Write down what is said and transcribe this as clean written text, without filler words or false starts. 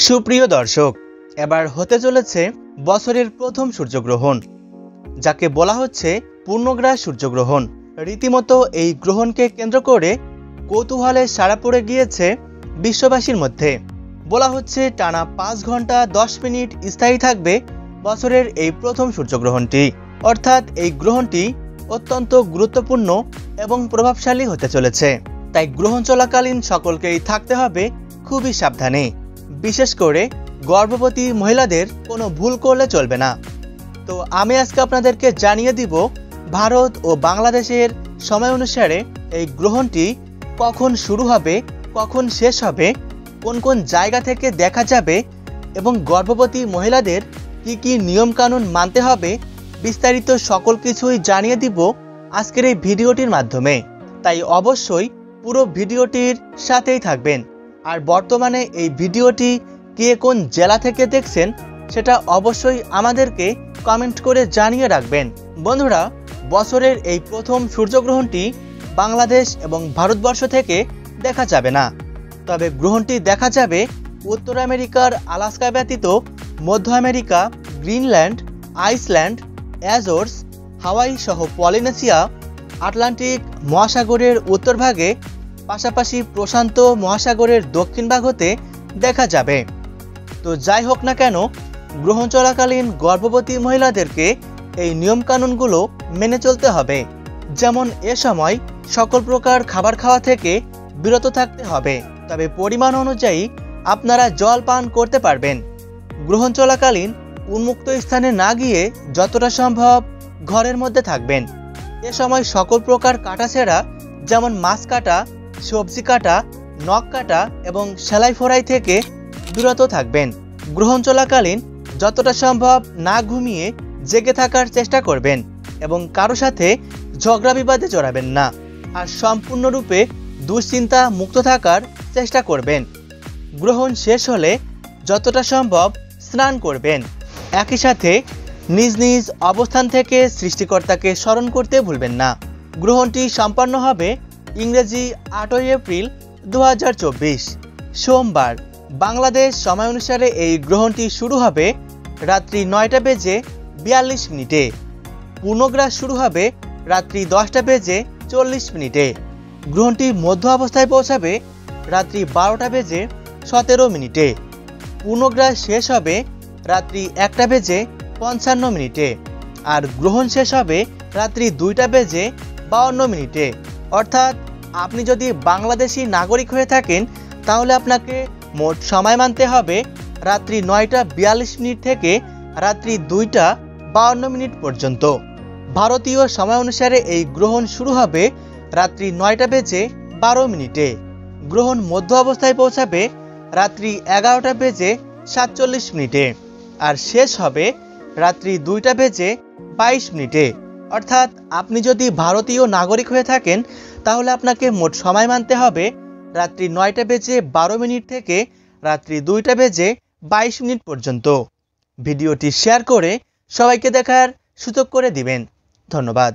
সুপ্রিয় দর্শক, এবার হতে চলেছে বছরের প্রথম সূর্যগ্রহণ, যাকে বলা হচ্ছে পূর্ণগ্রাস সূর্যগ্রহণ। রীতিমতো এই গ্রহণকে কেন্দ্র করে কৌতূহলে সাড়া পড়ে গিয়েছে বিশ্ববাসীর মধ্যে। বলা হচ্ছে টানা 5 ঘন্টা 10 মিনিট স্থায়ী থাকবে বছরের এই প্রথম সূর্যগ্রহণটি। অর্থাৎ এই গ্রহণটি অত্যন্ত গুরুত্বপূর্ণ এবং প্রভাবশালী হতে চলেছে। তাই গ্রহণ চলাকালীন সকলকেই থাকতে হবে খুবই সাবধানে। বিশেষ করে গর্ভবতী মহিলাদের কোনো ভুল করলে চলবে না। তো আমি আজকে আপনাদেরকে জানিয়ে দিব ভারত ও বাংলাদেশের সময় অনুসারে এই গ্রহণটি কখন শুরু হবে, কখন শেষ হবে, কোন কোন জায়গা থেকে দেখা যাবে এবং গর্ভবতী মহিলাদের কি কি নিয়মকানুন মানতে হবে, বিস্তারিত সকল কিছুই জানিয়ে দিব আজকের এই ভিডিওটির মাধ্যমে। তাই অবশ্যই পুরো ভিডিওটির সাথেই থাকবেন। আর বর্তমানে এই ভিডিওটি কে কোন জেলা থেকে দেখছেন সেটা অবশ্যই আমাদেরকে কমেন্ট করে জানিয়ে রাখবেন। বন্ধুরা, বছরের এই প্রথম সূর্যগ্রহণটি বাংলাদেশ এবং ভারতবর্ষ থেকে দেখা যাবে না, তবে গ্রহণটি দেখা যাবে উত্তর আমেরিকার আলাস্কা ব্যতীত মধ্য আমেরিকা, গ্রিনল্যান্ড, আইসল্যান্ড, অ্যাজোর্স, হাওয়াই সহ পলিনেশিয়া, আটলান্টিক মহাসাগরের উত্তর ভাগে, পাশাপাশি প্রশান্ত মহাসাগরের দক্ষিণ ভাগ হতে দেখা যাবে। তো যাই হোক না কেন, গ্রহণ চলাকালীন গর্ভবতী মহিলাদেরকে এই নিয়মকানুনগুলো মেনে চলতে হবে। যেমন এ সময় সকল প্রকার খাবার খাওয়া থেকে বিরত থাকতে হবে, তবে পরিমাণ অনুযায়ী আপনারা জল পান করতে পারবেন। গ্রহণ চলাকালীন উন্মুক্ত স্থানে না গিয়ে যতটা সম্ভব ঘরের মধ্যে থাকবেন। এ সময় সকল প্রকার কাটাছেঁড়া যেমন মাছ কাটা, সবজি কাটা, নখ কাটা এবং সেলাই ফোড়াই থেকে বিরত থাকবেন। গ্রহণ চলাকালীন যতটা সম্ভব না ঘুমিয়ে জেগে থাকার চেষ্টা করবেন এবং কারো সাথে ঝগড়া বিবাদে জড়াবেন না। আর সম্পূর্ণরূপে দুশ্চিন্তা মুক্ত থাকার চেষ্টা করবেন। গ্রহণ শেষ হলে যতটা সম্ভব স্নান করবেন। একই সাথে নিজ নিজ অবস্থান থেকে সৃষ্টিকর্তাকে স্মরণ করতে ভুলবেন না। গ্রহণটি সম্পন্ন হবে ইংরেজি 8 এপ্রিল 2024 সোমবার। বাংলাদেশ সময় অনুসারে এই গ্রহণটি শুরু হবে রাত্রি 9:42 পূর্ণগ্রাস শুরু হবে রাত্রি 10:40 গ্রহণটি মধ্য অবস্থায় পৌঁছাবে রাত্রি 12:17 পূর্ণগ্রাস শেষ হবে রাত্রি 1:55 আর গ্রহণ শেষ হবে রাত্রি 2:52 অর্থাৎ আপনি যদি বাংলাদেশি নাগরিক হয়ে থাকেন তাহলে আপনাকে মোট সময় মানতে হবে রাত্রি 9:42 থেকে রাত্রি 2:52 পর্যন্ত। ভারতীয় সময় অনুসারে এই গ্রহণ শুরু হবে রাত্রি 9:12 গ্রহণ মধ্য অবস্থায় পৌঁছাবে রাত্রি 11:47 আর শেষ হবে রাত্রি 2:22। অর্থাৎ আপনি যদি ভারতীয় নাগরিক হয়ে থাকেন তাহলে আপনাকে মোট সময় মানতে হবে রাত্রি 9:12 থেকে রাত্রি 2:22 পর্যন্ত। ভিডিওটি শেয়ার করে সবাইকে দেখার সুযোগ করে দিবেন। ধন্যবাদ।